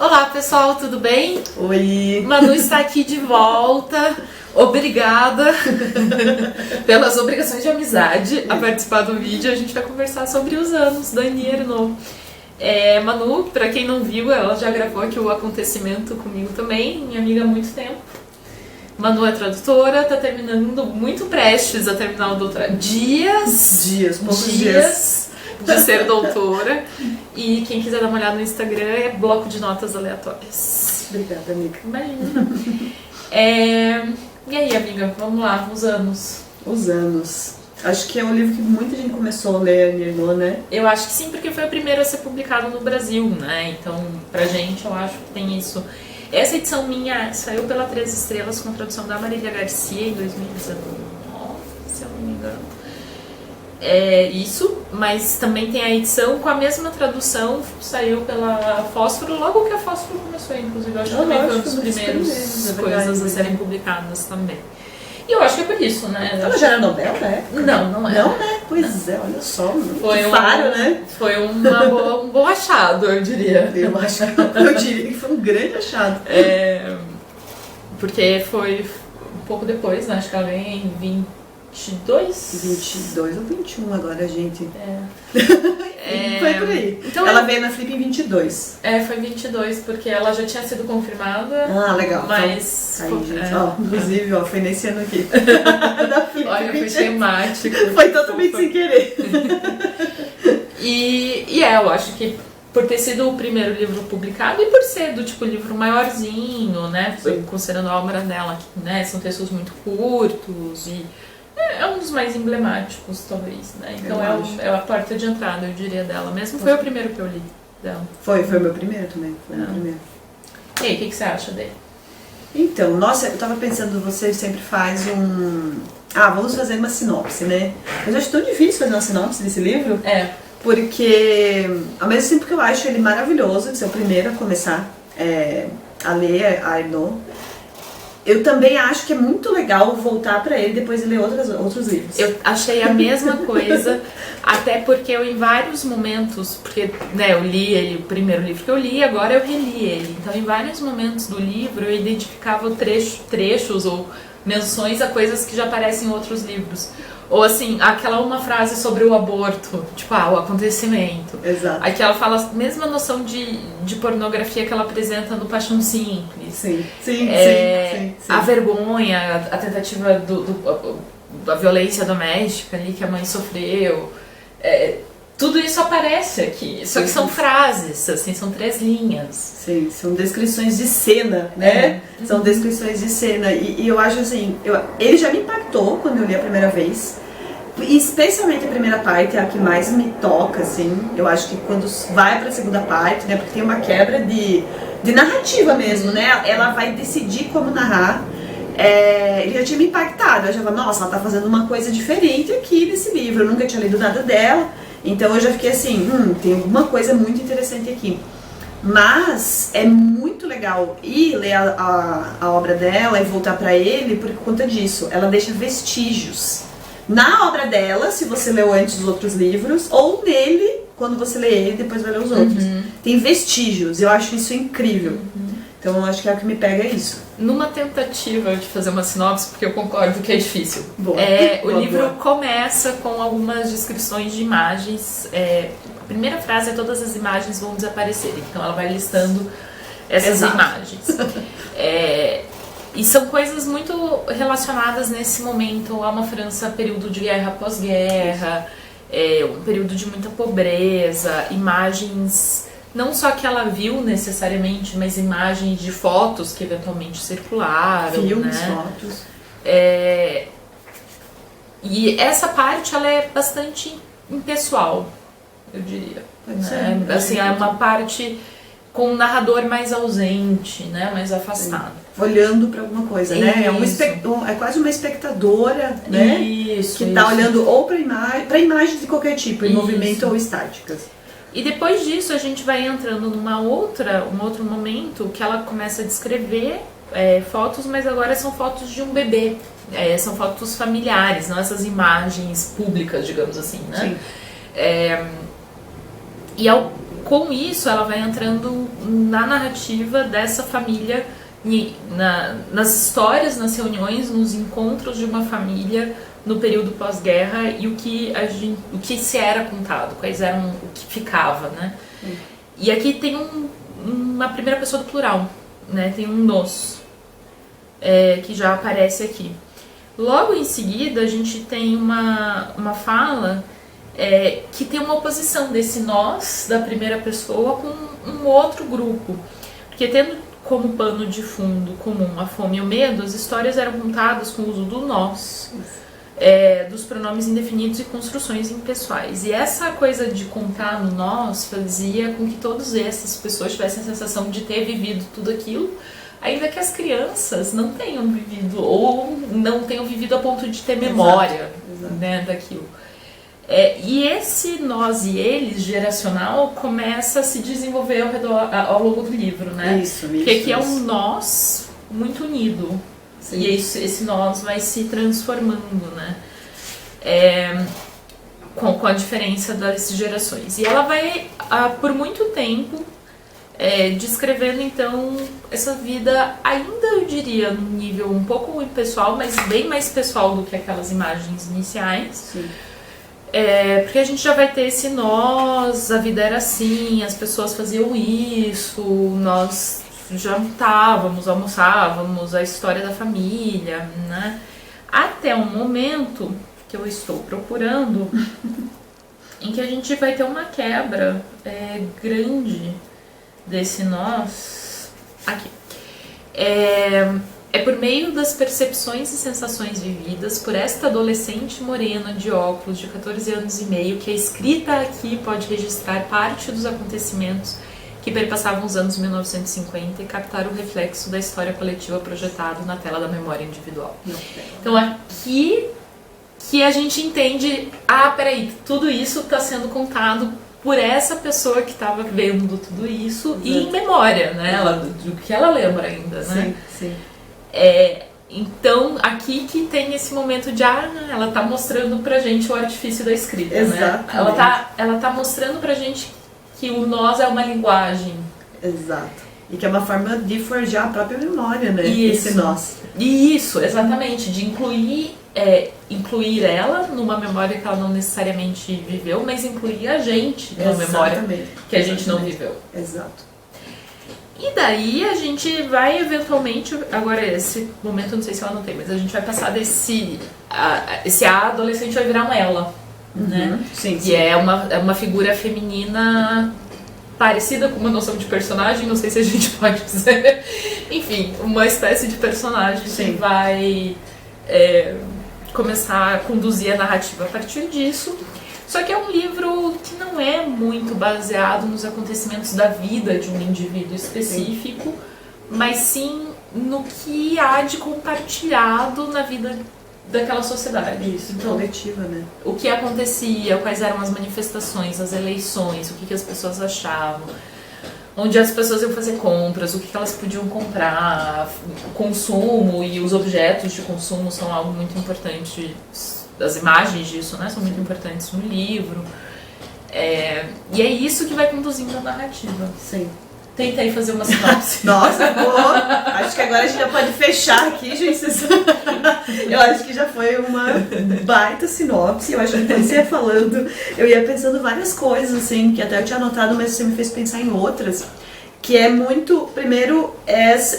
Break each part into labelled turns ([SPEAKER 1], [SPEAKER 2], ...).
[SPEAKER 1] Olá pessoal, tudo bem?
[SPEAKER 2] Oi!
[SPEAKER 1] Manu está aqui de volta. Obrigada pelas obrigações de amizade a participar do vídeo. A gente vai conversar sobre os anos da Annie Ernaux. Manu, pra quem não viu, ela já gravou aqui o Acontecimento comigo também, minha amiga há muito tempo. Manu é tradutora, tá terminando, muito prestes a terminar o doutorado.
[SPEAKER 2] Poucos dias
[SPEAKER 1] de ser doutora. E quem quiser dar uma olhada no Instagram é bloco de notas aleatórias.
[SPEAKER 2] Obrigada, amiga.
[SPEAKER 1] Imagina. E aí, amiga, vamos lá, os anos.
[SPEAKER 2] Os anos. Acho que é um livro que muita gente começou a ler, Annie Ernaux, né?
[SPEAKER 1] Eu acho que sim, porque foi o primeiro a ser publicado no Brasil, né? Então, pra gente, eu acho que tem isso. Essa edição minha saiu pela 3 Estrelas com a tradução da Marília Garcia em 2019, se eu não me engano. Isso, mas também tem a edição com a mesma tradução, saiu pela Fósforo, logo que a Fósforo começou, inclusive. Eu acho que também foi um dos primeiros coisas a serem publicadas também. E eu acho que é por isso, né?
[SPEAKER 2] Ela já era Nobel, né?
[SPEAKER 1] Não é.
[SPEAKER 2] Não, né? Pois é, olha só.
[SPEAKER 1] Foi
[SPEAKER 2] né?
[SPEAKER 1] Foi um bom achado, eu diria.
[SPEAKER 2] Eu diria que foi um grande achado.
[SPEAKER 1] Porque foi um pouco depois, né? Acho que ela veio em
[SPEAKER 2] 22 ou 21 agora, gente. Foi por aí.
[SPEAKER 1] Então,
[SPEAKER 2] ela veio na Flip em 22.
[SPEAKER 1] Foi 22, porque ela já tinha sido confirmada.
[SPEAKER 2] Ah, legal.
[SPEAKER 1] Mas...
[SPEAKER 2] Aí, gente, inclusive, foi nesse ano aqui. Da Flip.
[SPEAKER 1] Olha, foi temático.
[SPEAKER 2] Foi totalmente sem querer.
[SPEAKER 1] Eu acho que por ter sido o primeiro livro publicado e por ser do tipo livro maiorzinho, né? Considerando a obra dela, né? São textos muito curtos e é um dos mais emblemáticos, talvez, né? Então é a porta de entrada, eu diria, dela. Mesmo foi o primeiro que eu li dela.
[SPEAKER 2] Foi o meu primeiro também. Foi o meu primeiro.
[SPEAKER 1] E aí, o que você acha dele?
[SPEAKER 2] Então, nossa, eu tava pensando, você sempre faz vamos fazer uma sinopse, né? Mas eu acho tão difícil fazer uma sinopse desse livro. Porque, ao mesmo tempo que eu acho ele maravilhoso, de ser o primeiro a começar a ler a Ernaux, eu também acho que é muito legal voltar pra ele depois de ler outros livros.
[SPEAKER 1] Eu achei a mesma coisa, até porque eu em vários momentos, porque eu li ele, o primeiro livro que eu li, agora eu reli ele. Então em vários momentos do livro eu identificava trechos ou menções a coisas que já aparecem em outros livros. Ou assim, aquela uma frase sobre o aborto, tipo, o acontecimento.
[SPEAKER 2] Exato.
[SPEAKER 1] Aqui ela fala a mesma noção de pornografia que ela apresenta no Paixão Simples.
[SPEAKER 2] Sim.
[SPEAKER 1] A vergonha, a tentativa da violência doméstica ali que a mãe sofreu. Tudo isso aparece aqui, só que são frases, assim, são 3 linhas.
[SPEAKER 2] Sim, são descrições de cena, né? São descrições de cena. E eu acho assim, ele já me impactou quando eu li a primeira vez. Especialmente a primeira parte é a que mais me toca, assim. Eu acho que quando vai pra segunda parte, né? Porque tem uma quebra de narrativa mesmo, né? Ela vai decidir como narrar. Ele já tinha me impactado. Eu já falei, nossa, ela tá fazendo uma coisa diferente aqui nesse livro. Eu nunca tinha lido nada dela. Então eu já fiquei assim, tem alguma coisa muito interessante aqui. Mas é muito legal ir ler a obra dela e voltar pra ele por conta disso. Ela deixa vestígios na obra dela, se você leu antes os outros livros, ou nele, quando você lê ele, depois vai ler os outros. Tem vestígios, eu acho isso incrível. Então eu acho que é o que me pega isso.
[SPEAKER 1] Numa tentativa de fazer uma sinopse, porque eu concordo que é difícil. O livro começa com algumas descrições de imagens. A primeira frase é: todas as imagens vão desaparecer. Então ela vai listando essas imagens. E são coisas muito relacionadas nesse momento a uma França, período de guerra, pós-guerra, um período de muita pobreza, imagens não só que ela viu necessariamente, mas imagens de fotos que eventualmente circularam,
[SPEAKER 2] filmes,
[SPEAKER 1] né?
[SPEAKER 2] fotos.
[SPEAKER 1] E essa parte ela é bastante impessoal, eu diria. Né? Assim, é uma parte com um narrador mais ausente, né? Mais afastado.
[SPEAKER 2] Olhando para alguma coisa, né? É quase uma espectadora, né? Que tá olhando ou para imagens de qualquer tipo, em movimento ou estáticas.
[SPEAKER 1] E depois disso a gente vai entrando um outro momento que ela começa a descrever fotos, mas agora são fotos de um bebê. São fotos familiares, não essas imagens públicas, digamos assim, né?
[SPEAKER 2] Sim.
[SPEAKER 1] E ao com isso, ela vai entrando na narrativa dessa família, nas histórias, nas reuniões, nos encontros de uma família no período pós-guerra e o que se era contado, quais eram o que ficava, né? E aqui tem uma primeira pessoa do plural, né? Tem um nós, que já aparece aqui. Logo em seguida, a gente tem uma fala que tem uma oposição desse nós, da primeira pessoa, com um outro grupo. Porque tendo como pano de fundo comum a fome e o medo, as histórias eram contadas com o uso do nós, dos pronomes indefinidos e construções impessoais. E essa coisa de contar no nós fazia com que todas essas pessoas tivessem a sensação de ter vivido tudo aquilo, ainda que as crianças não tenham vivido, ou não tenham vivido a ponto de ter memória, exato. Né, daquilo. E esse nós e eles geracional começa a se desenvolver ao longo do livro, né?
[SPEAKER 2] Isso,
[SPEAKER 1] porque aqui é um nós muito unido. Sim. E esse nós vai se transformando, né? Com a diferença das gerações. E ela vai, por muito tempo, descrevendo então essa vida, ainda eu diria num nível um pouco impessoal, mas bem mais pessoal do que aquelas imagens iniciais.
[SPEAKER 2] Sim.
[SPEAKER 1] Porque a gente já vai ter esse nós, a vida era assim, as pessoas faziam isso, nós jantávamos, almoçávamos, a história da família, né? Até um momento que eu estou procurando em que a gente vai ter uma quebra grande desse nós aqui. É por meio das percepções e sensações vividas por esta adolescente morena de óculos de 14 anos e meio que a escrita aqui pode registrar parte dos acontecimentos que perpassavam os anos 1950 e captar o reflexo da história coletiva projetado na tela da memória individual. Então aqui que a gente entende, peraí, tudo isso está sendo contado por essa pessoa que estava vendo tudo isso. Exato. E em memória, né? Do que ela lembra ainda, né?
[SPEAKER 2] Sim.
[SPEAKER 1] Então, aqui que tem esse momento de ela tá mostrando pra gente o artifício da escrita, né? Ela tá mostrando pra gente que o nós é uma linguagem.
[SPEAKER 2] Exato. E que é uma forma de forjar a própria memória, né?
[SPEAKER 1] Isso.
[SPEAKER 2] Esse nós.
[SPEAKER 1] Isso, exatamente. De incluir ela numa memória que ela não necessariamente viveu, mas incluir a gente numa memória que a gente não viveu.
[SPEAKER 2] Exato.
[SPEAKER 1] E daí a gente vai eventualmente, agora esse momento eu não sei se eu anotei, mas a gente vai passar esse adolescente vai virar uma ela, né?
[SPEAKER 2] Sim.
[SPEAKER 1] E é uma figura feminina parecida com uma noção de personagem, não sei se a gente pode dizer, enfim, uma espécie de personagem. Sim. Que vai começar a conduzir a narrativa a partir disso. Só que é um livro que não é muito baseado nos acontecimentos da vida de um indivíduo específico, sim. Mas sim no que há de compartilhado na vida daquela sociedade.
[SPEAKER 2] Isso, então, coletiva, né?
[SPEAKER 1] O que acontecia, quais eram as manifestações, as eleições, o que as pessoas achavam, onde as pessoas iam fazer compras, o que elas podiam comprar, o consumo e os objetos de consumo são algo muito importante. As imagens disso, né, são muito importantes no livro. E é isso que vai conduzindo a narrativa.
[SPEAKER 2] Sim.
[SPEAKER 1] Tentei fazer uma sinopse.
[SPEAKER 2] Nossa, boa! Acho que agora a gente já pode fechar aqui, gente. Eu acho que já foi uma baita sinopse. Eu acho que quando você ia falando, eu ia pensando várias coisas, assim, que até eu tinha anotado, mas você me fez pensar em outras. Que é muito, primeiro,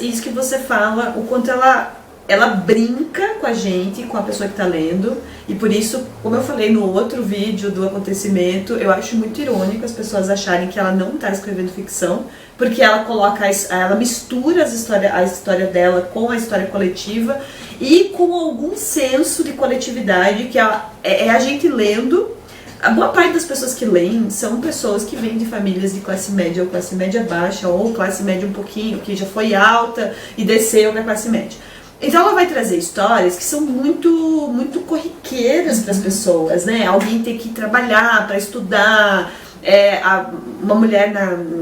[SPEAKER 2] isso que você fala, o quanto ela brinca com a gente, com a pessoa que está lendo, e por isso, como eu falei no outro vídeo do acontecimento, eu acho muito irônico as pessoas acharem que ela não está escrevendo ficção, porque ela ela mistura a história dela com a história coletiva e com algum senso de coletividade, que é a gente lendo. A boa parte das pessoas que leem são pessoas que vêm de famílias de classe média ou classe média baixa, ou classe média um pouquinho, que já foi alta e desceu para classe média. Então ela vai trazer histórias que são muito, muito corriqueiras para as pessoas, né? Alguém tem que trabalhar para estudar, uma mulher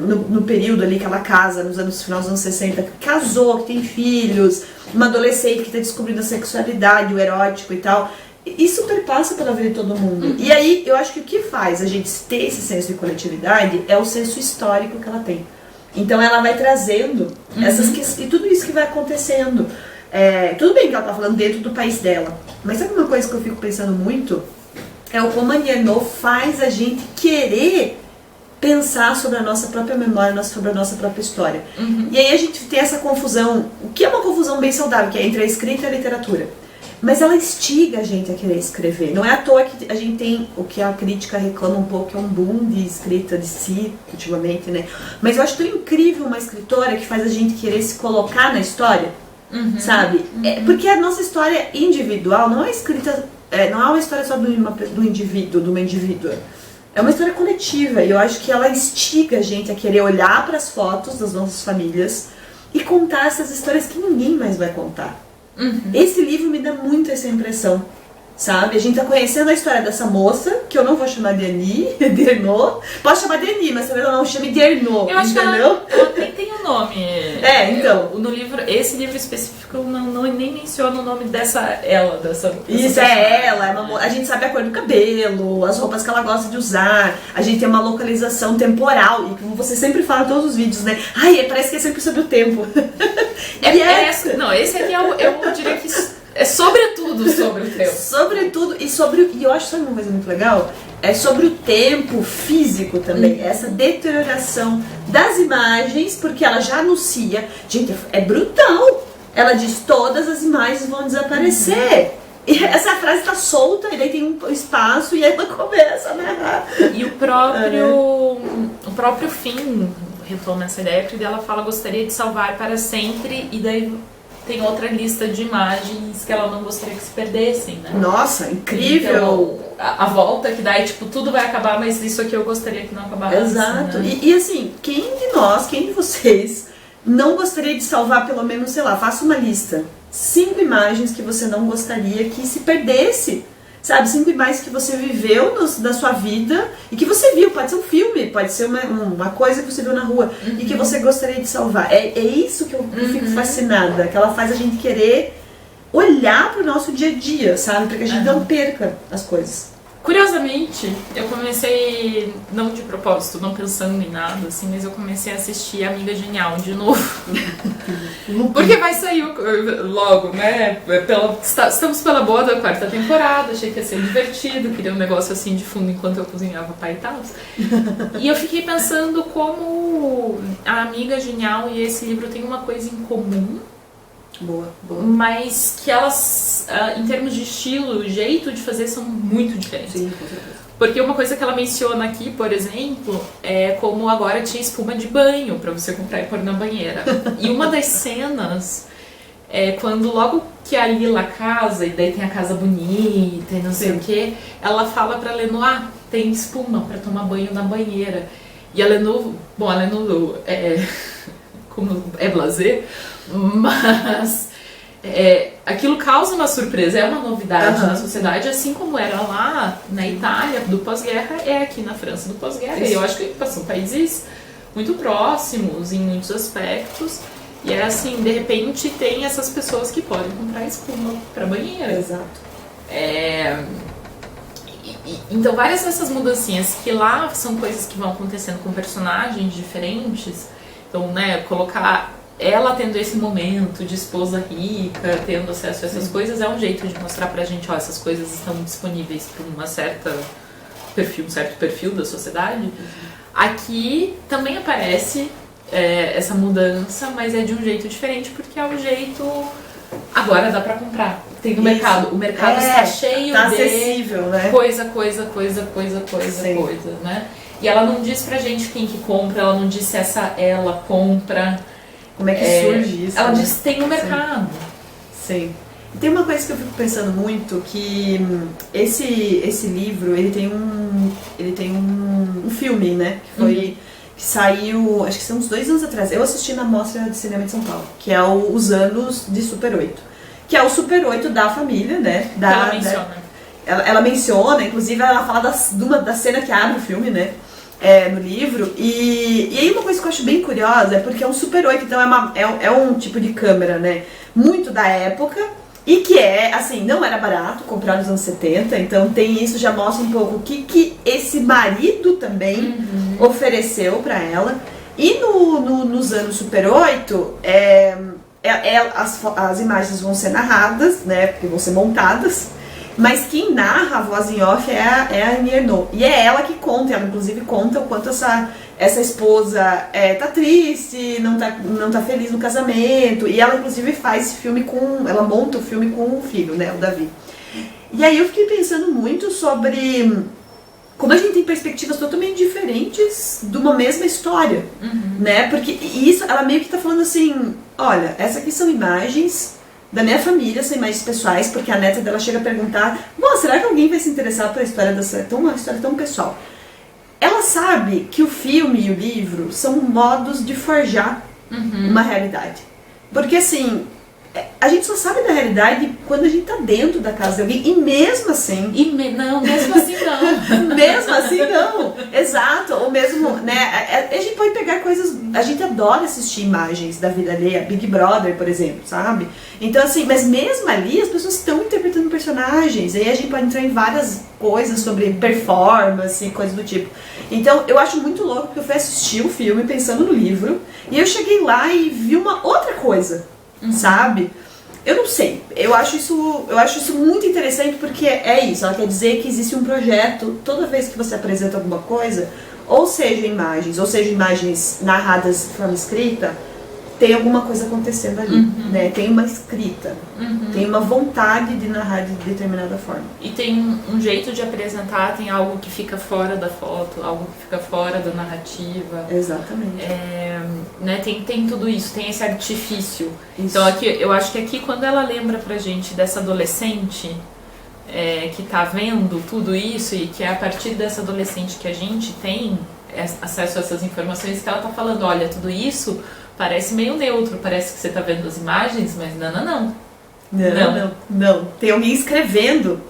[SPEAKER 2] no período ali que ela casa, final dos anos 60, que casou, que tem filhos, uma adolescente que está descobrindo a sexualidade, o erótico e tal. isso perpassa pela vida de todo mundo. E aí, eu acho que o que faz a gente ter esse senso de coletividade é o senso histórico que ela tem. Então ela vai trazendo e tudo isso que vai acontecendo. Tudo bem que ela tá falando dentro do país dela, mas sabe uma coisa que eu fico pensando muito? É o como a Ernaux faz a gente querer pensar sobre a nossa própria memória, sobre a nossa própria história. E aí a gente tem essa confusão, o que é uma confusão bem saudável, que é entre a escrita e a literatura. Mas ela instiga a gente a querer escrever. Não é à toa que a gente tem o que a crítica reclama um pouco, que é um boom de escrita de si, ultimamente, né? Mas eu acho tão incrível uma escritora que faz a gente querer se colocar na história, sabe? Porque a nossa história individual não é escrita, não é uma história só do indivíduo, de uma indivídua. É uma história coletiva, e eu acho que ela instiga a gente a querer olhar para as fotos das nossas famílias e contar essas histórias que ninguém mais vai contar. Esse livro me dá muito essa impressão, sabe? A gente tá conhecendo a história dessa moça, que eu não vou chamar de Annie, de Ernaux. Posso chamar de Annie, mas também não chame de Ernaux,
[SPEAKER 1] eu acho
[SPEAKER 2] entendeu?
[SPEAKER 1] Que ela tem um nome.
[SPEAKER 2] Então.
[SPEAKER 1] No livro, esse livro específico não nem menciona o nome dessa
[SPEAKER 2] Isso, ela, a gente sabe a cor do cabelo, as roupas que ela gosta de usar, a gente tem uma localização temporal, e como você sempre fala em todos os vídeos, né? Parece que é sempre sobre o tempo.
[SPEAKER 1] Esse aqui eu diria que é sobretudo sobre o tempo.
[SPEAKER 2] Sobretudo, e eu acho que uma coisa muito legal, é sobre o tempo físico também, essa deterioração das imagens, porque ela já anuncia, gente, é brutal, ela diz todas as imagens vão desaparecer. E essa frase tá solta, e daí tem um espaço, e aí ela começa a narrar.
[SPEAKER 1] E o próprio fim retoma essa ideia, porque ela fala, gostaria de salvar para sempre, e daí tem outra lista de imagens que ela não gostaria que se perdessem, né?
[SPEAKER 2] Nossa, incrível!
[SPEAKER 1] Então, a volta que dá, tudo vai acabar, mas isso aqui eu gostaria que não acabasse.
[SPEAKER 2] Exato.
[SPEAKER 1] Né?
[SPEAKER 2] E assim, quem de vocês não gostaria de salvar pelo menos, sei lá, faça uma lista. 5 imagens que você não gostaria que se perdesse. Sabe, 5 imagens que você viveu da sua vida e que você viu, pode ser um filme, pode ser uma coisa que você viu na rua e que você gostaria de salvar. É isso que eu fico fascinada, que ela faz a gente querer olhar pro nosso dia a dia, sabe, para que a gente não perca as coisas.
[SPEAKER 1] Curiosamente, eu comecei, não de propósito, não pensando em nada, assim, mas eu comecei a assistir Amiga Genial de novo. Porque vai sair logo, né? Estamos pela boa da 4ª temporada, achei que ia ser divertido, queria um negócio assim de fundo enquanto eu cozinhava pai e tal. E eu fiquei pensando como a Amiga Genial e esse livro têm uma coisa em comum.
[SPEAKER 2] Boa.
[SPEAKER 1] Mas que elas, em termos de estilo, jeito de fazer, são muito diferentes.
[SPEAKER 2] Sim, com certeza.
[SPEAKER 1] Porque uma coisa que ela menciona aqui, por exemplo, é como agora tinha espuma de banho pra você comprar e pôr na banheira. E uma das cenas é quando logo que a Lila casa, e daí tem a casa bonita e não sei o que, ela fala pra Lenô, tem espuma pra tomar banho na banheira. E a Lenô, como é blasé, mas aquilo causa uma surpresa, é uma novidade na sociedade, assim como era lá na Itália do pós-guerra, é aqui na França do pós-guerra. E eu acho que são países muito próximos em muitos aspectos, e é assim, de repente tem essas pessoas que podem comprar espuma para banheira.
[SPEAKER 2] Exato.
[SPEAKER 1] Então várias dessas mudancinhas que lá são coisas que vão acontecendo com personagens diferentes. Então, né, colocar ela tendo esse momento de esposa rica, tendo acesso a essas coisas, é um jeito de mostrar pra gente, essas coisas estão disponíveis para um certo perfil da sociedade. Aqui também aparece essa mudança, mas é de um jeito diferente, porque é um jeito... Agora dá pra comprar. Tem no mercado. O mercado está cheio
[SPEAKER 2] tá
[SPEAKER 1] de
[SPEAKER 2] acessível, né?
[SPEAKER 1] coisa, né? E ela não diz pra gente quem que compra, ela não diz se ela compra.
[SPEAKER 2] Como é que surge isso?
[SPEAKER 1] Ela diz tem no mercado.
[SPEAKER 2] Sim. E tem uma coisa que eu fico pensando muito, que esse livro, ele tem um filme, né? Que saiu, acho que são uns 2 anos atrás. Eu assisti na Mostra de Cinema de São Paulo, que é Os Anos de Super 8. Que é o Super 8 da família, né?
[SPEAKER 1] Ela menciona.
[SPEAKER 2] Ela menciona, inclusive ela fala da cena que abre o filme, né? No livro. E aí uma coisa que eu acho bem curiosa é porque é um Super 8, então é um tipo de câmera, né? Muito da época, E que é, assim, não era barato comprar nos anos 70, então tem isso, já mostra um pouco o que esse marido também ofereceu pra ela. E nos anos Super 8, as imagens vão ser narradas, né, porque vão ser montadas, mas quem narra a voz em off é a Annie Ernaux. E é ela que conta, ela inclusive conta o quanto essa esposa tá triste, não tá feliz no casamento, e ela inclusive faz filme ela monta o filme com o filho, né, o Davi. E aí eu fiquei pensando muito sobre como a gente tem perspectivas totalmente diferentes de uma mesma história, né, porque isso, ela meio que tá falando assim, olha, essas aqui são imagens da minha família, são imagens pessoais, porque a neta dela chega a perguntar, bom, será que alguém vai se interessar pela história dessa, uma história tão pessoal? Ela sabe que o filme e o livro são modos de forjar uma realidade. Porque assim, a gente só sabe da realidade quando a gente tá dentro da casa de alguém, e mesmo assim...
[SPEAKER 1] Não, mesmo assim não.
[SPEAKER 2] Mesmo assim não, exato, ou mesmo, né, a gente pode pegar coisas, a gente adora assistir imagens da vida alheia, Big Brother, por exemplo, sabe? Então assim, mas mesmo ali as pessoas estão interpretando personagens, e aí a gente pode entrar em várias coisas sobre performance e coisas do tipo. Então eu acho muito louco, porque eu fui assistir o filme pensando no livro, e eu cheguei lá e vi uma outra coisa, sabe? Eu não sei, eu acho isso muito interessante, porque é isso, ela quer dizer que existe um projeto, toda vez que você apresenta alguma coisa, ou seja imagens narradas de forma escrita, tem alguma coisa acontecendo ali, né? Tem uma escrita, tem uma vontade de narrar de determinada forma.
[SPEAKER 1] E tem um jeito de apresentar, tem algo que fica fora da foto, algo que fica fora da narrativa.
[SPEAKER 2] Exatamente.
[SPEAKER 1] Né? Tem tudo isso, tem esse artifício. Isso. Então aqui, eu acho que aqui quando ela lembra pra gente dessa adolescente que tá vendo tudo isso, e que é a partir dessa adolescente que a gente tem acesso a essas informações, que ela tá falando, olha, tudo isso parece meio neutro, parece que você tá vendo as imagens, mas não.
[SPEAKER 2] Tem alguém escrevendo,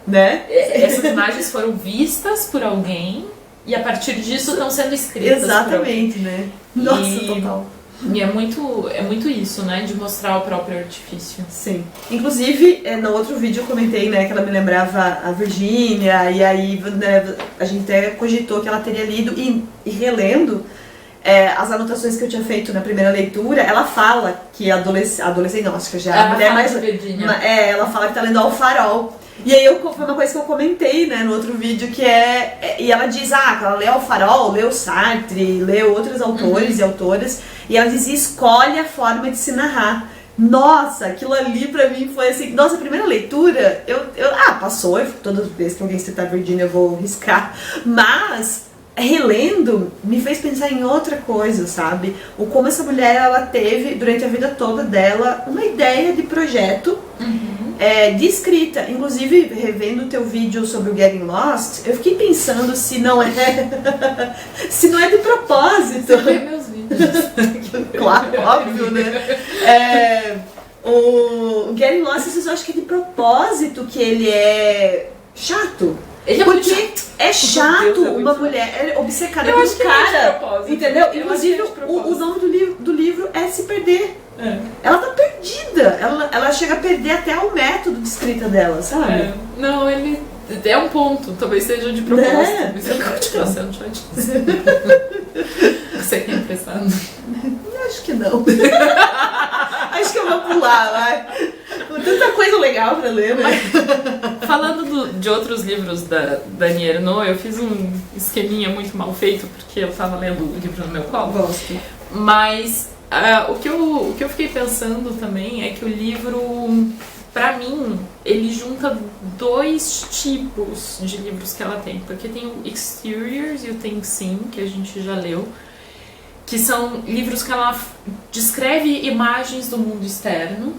[SPEAKER 2] né?
[SPEAKER 1] Essas imagens foram vistas por alguém e a partir disso estão sendo escritas.
[SPEAKER 2] Exatamente, né? Nossa, total.
[SPEAKER 1] E é muito isso, né? De mostrar o próprio artifício.
[SPEAKER 2] Sim. Inclusive, no outro vídeo eu comentei, né, que ela me lembrava a Virgínia, e aí, né, a gente até cogitou que ela teria lido, e relendo as anotações que eu tinha feito na primeira leitura, ela fala que a adolescente, não, acho que já a mulher mais... ela fala que tá lendo Ao Farol. E aí foi uma coisa que eu comentei, né, no outro vídeo, que e ela diz, que ela leu Ao Farol, leu Sartre, leu outros autores e autoras, e ela dizia, escolhe a forma de se narrar. Nossa, aquilo ali pra mim foi assim, nossa, a primeira leitura, passou, toda vez que alguém citar Virgínia eu vou riscar, mas relendo me fez pensar em outra coisa, sabe? O como essa mulher, ela teve durante a vida toda dela uma ideia de projeto, de escrita. Inclusive, revendo o teu vídeo sobre o Getting Lost, eu fiquei pensando se não é de propósito.
[SPEAKER 1] Você vê meus vídeos.
[SPEAKER 2] Claro, óbvio, né? O Getting Lost, eu acho que é de propósito que ele é chato.
[SPEAKER 1] Ele é
[SPEAKER 2] porque
[SPEAKER 1] chato.
[SPEAKER 2] É chato uma mulher obcecada por um cara, entendeu? Inclusive, o nome do livro é Se Perder. Ela tá perdida, ela chega a perder até o método de escrita dela, sabe?
[SPEAKER 1] Não, ele é um ponto, talvez seja de propósito. Mas eu continuo sendo chatíssimo. Você quer emprestado?
[SPEAKER 2] Acho que não. Acho que eu vou pular, vai. Tanta coisa legal pra ler, né?
[SPEAKER 1] Falando de outros livros da Annie Ernaux, eu fiz um esqueminha muito mal feito, porque eu tava lendo o livro no meu colo.
[SPEAKER 2] Gosto.
[SPEAKER 1] Mas o que eu fiquei pensando também é que o livro, pra mim, ele junta dois tipos de livros que ela tem. Porque tem o Exteriors e o Tem Sim, que a gente já leu, que são livros que ela descreve imagens do mundo externo.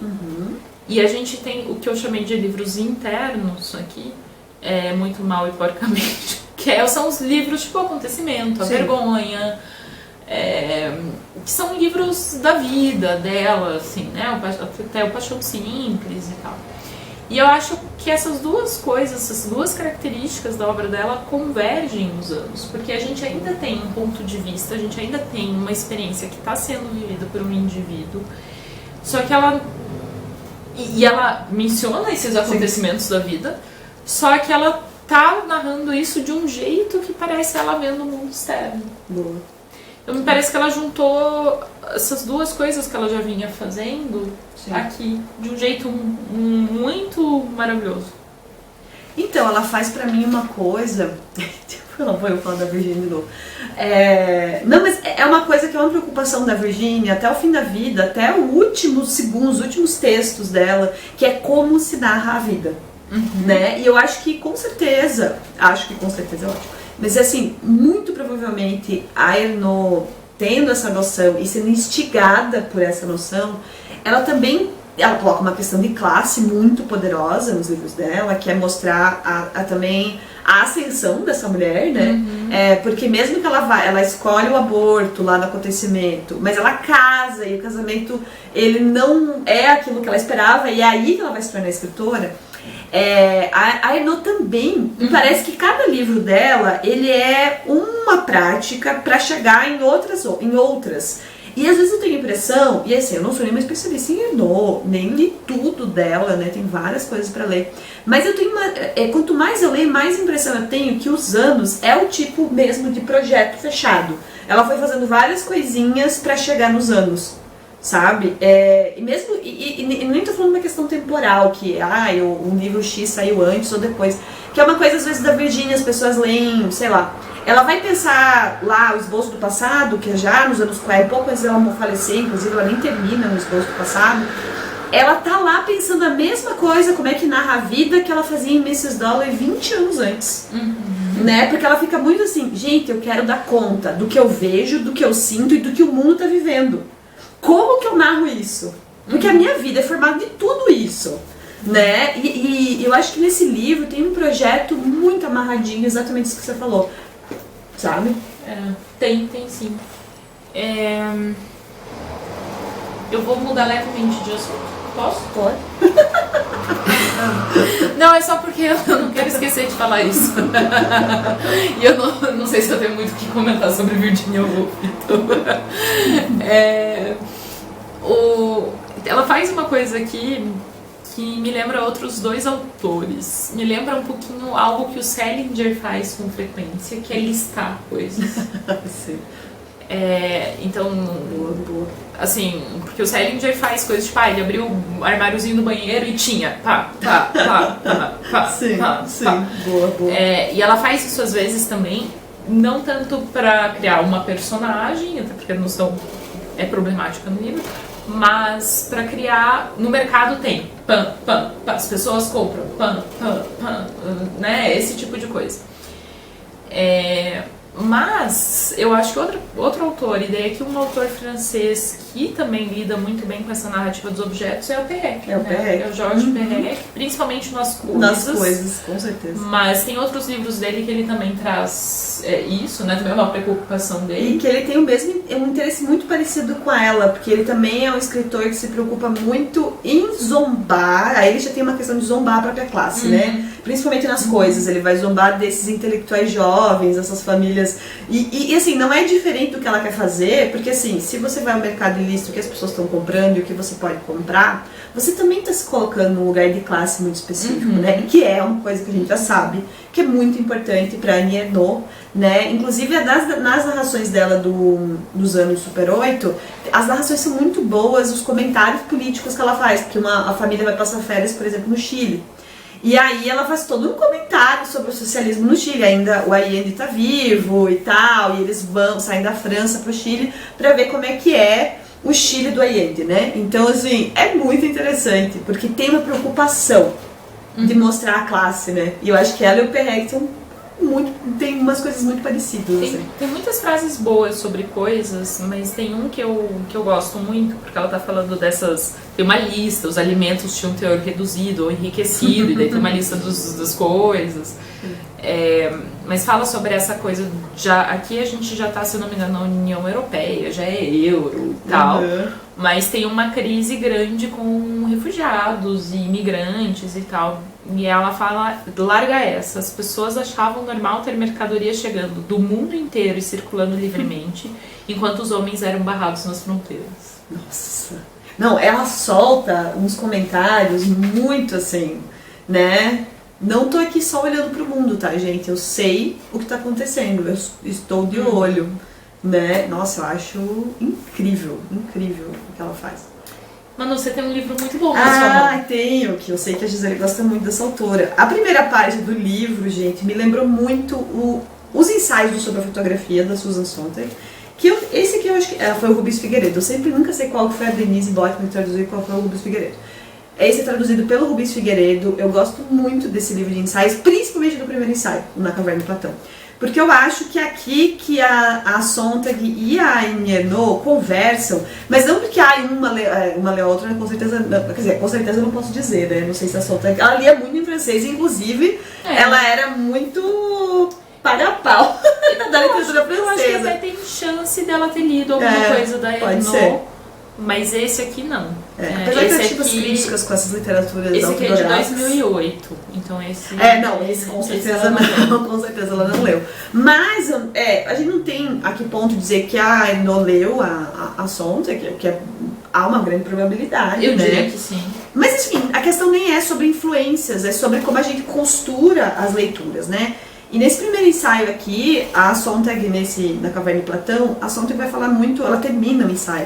[SPEAKER 1] E a gente tem o que eu chamei de livros internos aqui, muito mal e porcamente, que são os livros tipo Acontecimento, A Vergonha, que são livros da vida dela, assim, né? Até o Paixão Simples e tal. E eu acho que essas duas coisas, essas duas características da obra dela convergem nos anos, porque a gente ainda tem um ponto de vista, a gente ainda tem uma experiência que está sendo vivida por um indivíduo, só que ela E ela menciona esses acontecimentos da vida, só que ela tá narrando isso de um jeito que parece ela vendo o mundo externo.
[SPEAKER 2] Boa.
[SPEAKER 1] Então me parece que ela juntou essas duas coisas que ela já vinha fazendo aqui, de um jeito muito maravilhoso.
[SPEAKER 2] Então, ela faz pra mim uma coisa... Não vou eu falar da Virginia de novo. Não, mas é uma coisa que é uma preocupação da Virginia até o fim da vida, até os últimos textos dela, que é como se narra a vida. Né? E eu acho que com certeza é ótimo. Mas assim, muito provavelmente a Ernaux, tendo essa noção e sendo instigada por essa noção, ela coloca uma questão de classe muito poderosa nos livros dela, que é mostrar também a ascensão dessa mulher, né? Porque mesmo que ela escolhe o aborto lá no acontecimento, mas ela casa e o casamento ele não é aquilo que ela esperava, e é aí que ela vai se tornar escritora. A Ernaux também, parece que cada livro dela ele é uma prática para chegar em outras. E às vezes eu tenho a impressão, e assim, eu não sou nenhuma especialista em Ernaux, nem li tudo dela, né? Tem várias coisas para ler. Mas eu tenho quanto mais eu leio, mais impressão eu tenho que os anos é o tipo mesmo de projeto fechado. Ela foi fazendo várias coisinhas para chegar nos anos, sabe? E nem tô falando uma questão temporal, que um livro X saiu antes ou depois. Que é uma coisa, às vezes, da Virginia, as pessoas leem, sei lá. Ela vai pensar lá o esboço do passado, que é já nos anos 40, pouco antes dela falecer, inclusive ela nem termina no esboço do passado. Ela tá lá pensando a mesma coisa, como é que narra a vida, que ela fazia em Mrs. Dalloway 20 anos antes. Né? Porque ela fica muito assim, gente, eu quero dar conta do que eu vejo, do que eu sinto e do que o mundo tá vivendo. Como que eu narro isso? Porque a minha vida é formada de tudo isso. Né? E eu acho que nesse livro tem um projeto muito amarradinho, exatamente isso que você falou. Sabe?
[SPEAKER 1] Tem sim. Eu vou mudar levemente de assunto. Posso?
[SPEAKER 2] Pode.
[SPEAKER 1] Não, é só porque eu não quero esquecer de falar isso. E eu não sei se eu tenho muito o que comentar sobre Virginia Woolf. Então, ela faz uma coisa aqui que me lembra outros dois autores. Me lembra um pouquinho algo que o Salinger faz com frequência, que é listar coisas.
[SPEAKER 2] Sim.
[SPEAKER 1] Então, assim, porque o Salinger faz coisas tipo, ele abriu o armáriozinho do banheiro e tinha pá.
[SPEAKER 2] Sim, boa.
[SPEAKER 1] E ela faz isso às vezes também, não tanto pra criar uma personagem, até porque a noção é problemática no livro, mas para criar, no mercado tem as pessoas compram, né, esse tipo de coisa. Mas eu acho que outro autor, e daí aqui um autor francês que também lida muito bem com essa narrativa dos objetos é o Perec. É o Georges Perec, principalmente nas coisas.
[SPEAKER 2] Nas coisas, com certeza.
[SPEAKER 1] Mas tem outros livros dele que ele também traz isso, né? Também é uma preocupação dele.
[SPEAKER 2] E que ele tem um interesse muito parecido com ela, porque ele também é um escritor que se preocupa muito em zombar. Aí ele já tem uma questão de zombar a própria classe, né? Principalmente nas coisas. Ele vai zombar desses intelectuais jovens, essas famílias. E assim, não é diferente do que ela quer fazer, porque assim, se você vai ao mercado ilícito, o que as pessoas estão comprando e o que você pode comprar, você também está se colocando num lugar de classe muito específico, né? Que é uma coisa que a gente já sabe, que é muito importante para Annie Ernaux, né? Inclusive nas narrações dela dos anos Super 8, as narrações são muito boas, os comentários políticos que ela faz, porque a família vai passar férias, por exemplo, no Chile. E aí ela faz todo um comentário sobre o socialismo no Chile, ainda o Allende tá vivo e tal, e eles saem da França pro Chile para ver como é que é o Chile do Allende, né? Então, assim, é muito interessante, porque tem uma preocupação de mostrar a classe, né? E eu acho que ela e o Perec tem umas coisas muito parecidas.
[SPEAKER 1] Tem muitas frases boas sobre coisas, mas tem um que eu gosto muito, porque ela tá falando dessas... Tem uma lista, os alimentos tinham um teor reduzido ou enriquecido, e daí tem uma lista das coisas. Mas fala sobre essa coisa, aqui a gente já tá, se não me engano, na União Europeia, já é euro e tal, mas tem uma crise grande com refugiados e imigrantes e tal. E ela fala, larga essa, as pessoas achavam normal ter mercadoria chegando do mundo inteiro e circulando livremente, enquanto os homens eram barrados nas fronteiras.
[SPEAKER 2] Nossa, Não, ela solta uns comentários muito assim, né? Não tô aqui só olhando pro mundo, tá, gente? Eu sei o que tá acontecendo, eu estou de olho, né? Nossa, eu acho incrível, incrível o que ela faz.
[SPEAKER 1] Manu, você tem um livro muito bom na sua mão.
[SPEAKER 2] Tenho, que eu sei que a Gisele gosta muito dessa autora. A primeira parte do livro, gente, me lembrou muito os ensaios sobre a fotografia da Susan Sontag. Esse aqui eu acho que foi o Rubens Figueiredo. Eu nunca sei qual foi a Denise Botman que traduziu e qual foi o Rubens Figueiredo. Esse é traduzido pelo Rubens Figueiredo. Eu gosto muito desse livro de ensaios, principalmente do primeiro ensaio, Na Caverna de Platão. Porque eu acho que aqui que a Sontag e a Annie Ernaux conversam, mas não porque uma lê a outra, com certeza, quer dizer, com certeza eu não posso dizer, né? Não sei se a Sontag, ela lia muito em francês, inclusive ela era muito paga-pau da literatura francesa.
[SPEAKER 1] Eu acho que até tem chance dela ter lido alguma coisa da Ernaux, mas esse aqui não.
[SPEAKER 2] Apesar de eu tive as críticas com essas literaturas
[SPEAKER 1] esse aqui é de 2008, então esse...
[SPEAKER 2] esse com certeza não, com certeza ela não leu. Mas a gente não tem a que ponto dizer que a Ernaux leu a Sontag, que há uma grande probabilidade,
[SPEAKER 1] eu diria que sim.
[SPEAKER 2] Mas enfim, a questão nem é sobre influências, é sobre como a gente costura as leituras, né? E nesse primeiro ensaio aqui, a Sontag, Na Caverna de Platão, a Sontag vai falar muito, ela termina o ensaio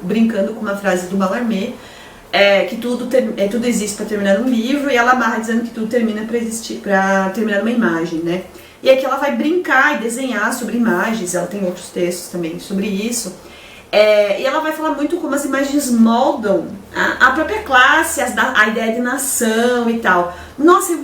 [SPEAKER 2] brincando com uma frase do Mallarmé, que tudo existe para terminar um livro, e ela amarra dizendo que tudo termina para terminar uma imagem, né? E aqui ela vai brincar e desenhar sobre imagens, ela tem outros textos também sobre isso. E ela vai falar muito como as imagens moldam a própria classe, a ideia de nação e tal. Nossa, eu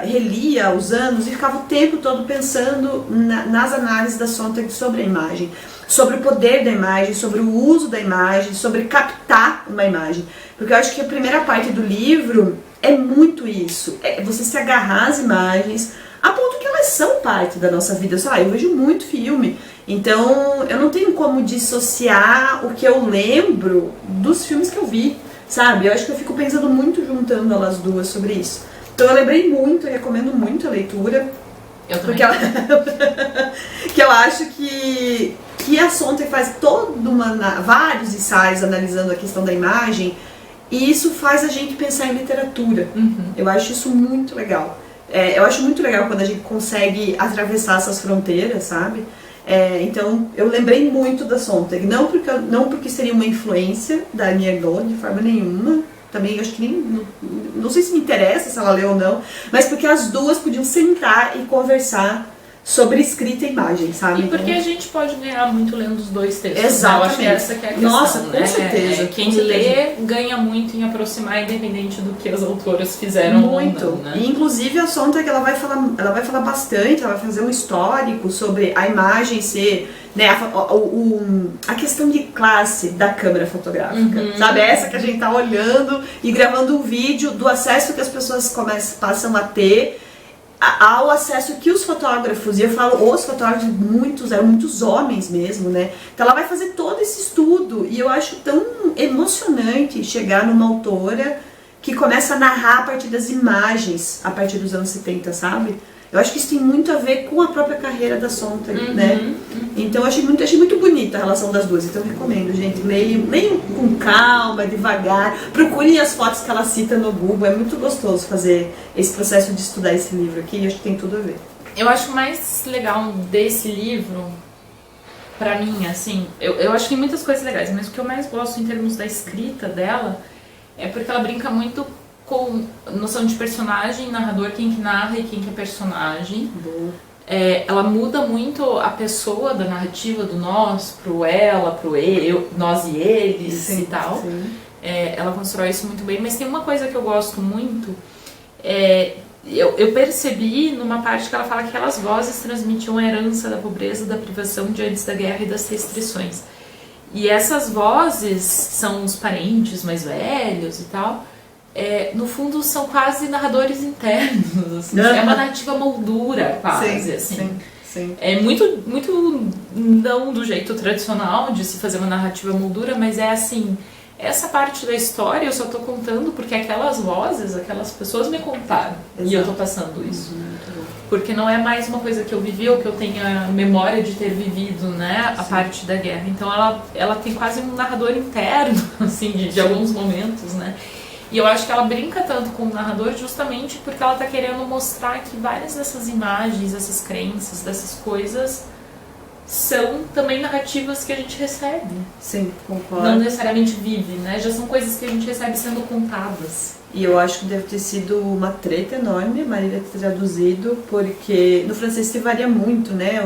[SPEAKER 2] relia os anos e ficava o tempo todo pensando nas análises da Sontag sobre a imagem, sobre o poder da imagem, sobre o uso da imagem, sobre captar uma imagem. Porque eu acho que a primeira parte do livro é muito isso, você se agarrar às imagens, a ponto que elas são parte da nossa vida. Eu vejo muito filme, então eu não tenho como dissociar o que eu lembro dos filmes que eu vi, sabe? Eu acho que eu fico pensando muito, juntando elas duas sobre isso. Então eu lembrei muito, eu recomendo muito a leitura.
[SPEAKER 1] Eu também.
[SPEAKER 2] Que eu acho que a Sontag faz vários ensaios analisando a questão da imagem, e isso faz a gente pensar em literatura. Eu acho isso muito legal. Eu acho muito legal quando a gente consegue atravessar essas fronteiras, sabe? Então eu lembrei muito da Sontag, não porque seria uma influência da Annie Ernaux de forma nenhuma. Também acho que não sei se me interessa se ela leu ou não, mas porque as duas podiam sentar e conversar sobre escrita e imagem, sabe?
[SPEAKER 1] E porque a gente pode ganhar muito lendo os dois textos.
[SPEAKER 2] Exatamente.
[SPEAKER 1] Eu acho que essa que é a questão.
[SPEAKER 2] Nossa, com certeza.
[SPEAKER 1] Quem lê ganha muito em aproximar, independente do que as autoras fizeram
[SPEAKER 2] muito.
[SPEAKER 1] Ou não, né?
[SPEAKER 2] E inclusive a Sontag ela vai falar bastante, ela vai fazer um histórico sobre a imagem ser, né, a questão de classe da câmera fotográfica, sabe? Essa que a gente tá olhando e gravando um vídeo, do acesso que as pessoas passam a ter ao acesso que os fotógrafos, e eu falo os fotógrafos, eram muitos homens mesmo, né? Então ela vai fazer todo esse estudo, e eu acho tão emocionante chegar numa autora que começa a narrar a partir das imagens, a partir dos anos 70, sabe? Eu acho que isso tem muito a ver com a própria carreira da Sontag, né? Então eu achei muito bonita a relação das duas. Então eu recomendo, gente, leiam com calma, devagar. Procurem as fotos que ela cita no Google. É muito gostoso fazer esse processo de estudar esse livro aqui, e acho que tem tudo a ver.
[SPEAKER 1] Eu acho mais legal desse livro, pra mim, assim, eu acho que tem muitas coisas legais, mas o que eu mais gosto em termos da escrita dela é porque ela brinca muito com noção de personagem, narrador, quem que narra e quem que é personagem. Ela muda muito a pessoa da narrativa do nós pro ela, pro eu, nós e eles, sim, e tal. Ela constrói isso muito bem, mas tem uma coisa que eu gosto muito, eu percebi numa parte que ela fala que aquelas vozes transmitiam a herança da pobreza, da privação diante da guerra e das restrições. E essas vozes são os parentes mais velhos e tal. No fundo são quase narradores internos, assim. É uma narrativa moldura quase, sim, assim.
[SPEAKER 2] Sim.
[SPEAKER 1] É muito não do jeito tradicional de se fazer uma narrativa moldura, mas é assim, essa parte da história eu só tô contando porque aquelas vozes, aquelas pessoas me contaram. Exato. E eu tô passando isso. porque não é mais uma coisa que eu vivi ou que eu tenha memória de ter vivido, né, a parte da guerra. Então ela tem quase um narrador interno, assim, de alguns momentos, né. E eu acho que ela brinca tanto com o narrador justamente porque ela tá querendo mostrar que várias dessas imagens, essas crenças, dessas coisas são também narrativas que a gente recebe.
[SPEAKER 2] Sim, concordo.
[SPEAKER 1] Não necessariamente vive, né? Já são coisas que a gente recebe sendo contadas.
[SPEAKER 2] E eu acho que deve ter sido uma treta enorme a Marília ter traduzido, porque no francês se varia muito, né?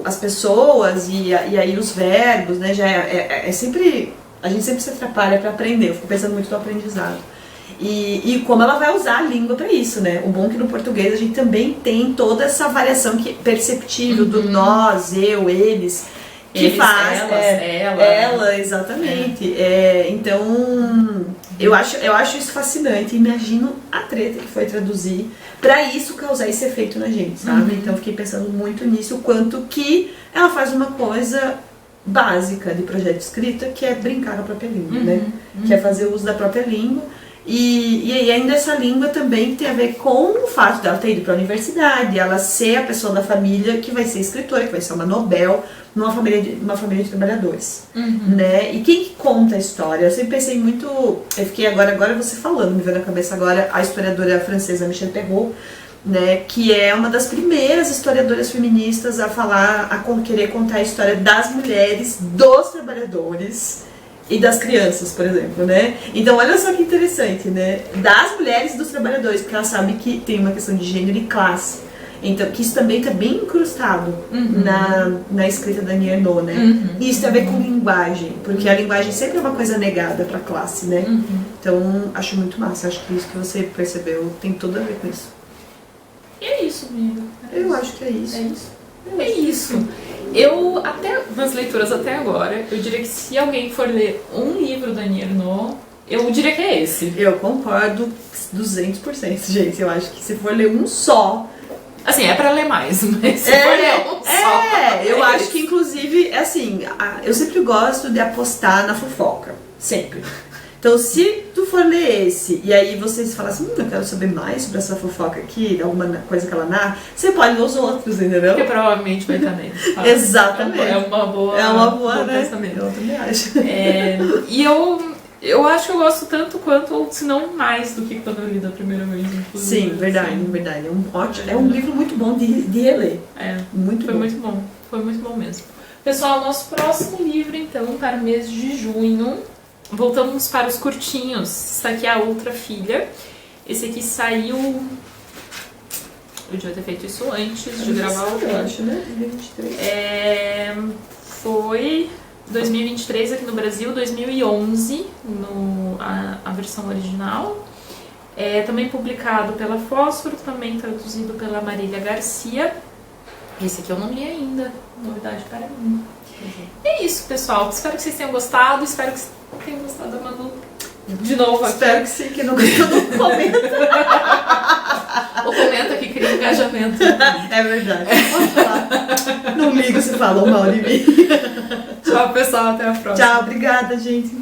[SPEAKER 2] As pessoas e aí os verbos, né? Já é sempre... A gente sempre se atrapalha para aprender, eu fico pensando muito no aprendizado. E como ela vai usar a língua para isso, né? O bom é que no português a gente também tem toda essa variação que perceptível do nós, eu, eles, que
[SPEAKER 1] eles,
[SPEAKER 2] faz
[SPEAKER 1] ela,
[SPEAKER 2] exatamente. Então eu acho isso fascinante. Imagino a treta que foi traduzir para isso causar esse efeito na gente, sabe? Então fiquei pensando muito nisso, o quanto que ela faz uma coisa básica de projeto de escrita, que é brincar com a própria língua, né? Que é fazer uso da própria língua. E ainda essa língua também tem a ver com o fato dela ter ido para a universidade, ela ser a pessoa da família que vai ser escritora, que vai ser uma Nobel numa família de trabalhadores, né? E quem que conta a história? Eu sempre pensei muito, eu fiquei agora você falando, me veio na cabeça agora a historiadora francesa Michel Perrault, né, que é uma das primeiras historiadoras feministas a falar, a querer contar a história das mulheres, dos trabalhadores e das crianças, por exemplo, né? Então olha só que interessante, né? Das mulheres e dos trabalhadores, porque ela sabe que tem uma questão de gênero e classe. Então, que isso também está bem incrustado na escrita da Annie Ernaux, né? E isso tem a ver com linguagem, porque a linguagem sempre é uma coisa negada para a classe, né? Então, acho muito massa. Acho que isso que você percebeu tem tudo a ver com isso.
[SPEAKER 1] E é isso, amiga.
[SPEAKER 2] Eu acho que é isso.
[SPEAKER 1] É isso. Eu, até nas leituras até agora, eu diria que se alguém for ler um livro da Annie Ernaux, eu diria que é esse.
[SPEAKER 2] Eu concordo 200%, gente. Eu acho que se for ler um só...
[SPEAKER 1] Assim, é pra ler mais, mas se for ler um só...
[SPEAKER 2] eu acho que, inclusive, assim, eu sempre gosto de apostar na fofoca. Sempre. Então, se tu for ler esse, e aí vocês falam assim, eu quero saber mais sobre essa fofoca aqui, alguma coisa que ela narra, você pode ler os outros, entendeu?
[SPEAKER 1] Porque provavelmente vai estar nele.
[SPEAKER 2] Exatamente.
[SPEAKER 1] É uma boa
[SPEAKER 2] né?
[SPEAKER 1] pensamento.
[SPEAKER 2] Eu também acho.
[SPEAKER 1] E eu acho que eu gosto tanto quanto, ou se não mais do que quando eu li da primeira vez.
[SPEAKER 2] Sim, verdade. É um livro muito bom de reler.
[SPEAKER 1] Foi muito bom mesmo. Pessoal, nosso próximo livro, então, para o mês de junho... Voltamos para os curtinhos. Está aqui A Outra Filha. Esse aqui saiu... Eu devia ter feito isso antes de gravar o vídeo.
[SPEAKER 2] Eu acho, né? 2023.
[SPEAKER 1] Foi 2023 aqui no Brasil, 2011 a versão original. Também publicado pela Fósforo, também traduzido pela Marília Garcia. Esse aqui eu não li ainda. Novidade para mim. É isso, pessoal. Espero que vocês tenham gostado. Espero que vocês tenham gostado da Manu de novo aqui.
[SPEAKER 2] Espero que sim, que não gostou do comenta.
[SPEAKER 1] O comenta que cria engajamento.
[SPEAKER 2] É verdade. Pode falar. Não ligo se falou mal de mim.
[SPEAKER 1] Tchau, pessoal. Até a próxima.
[SPEAKER 2] Tchau, obrigada, gente.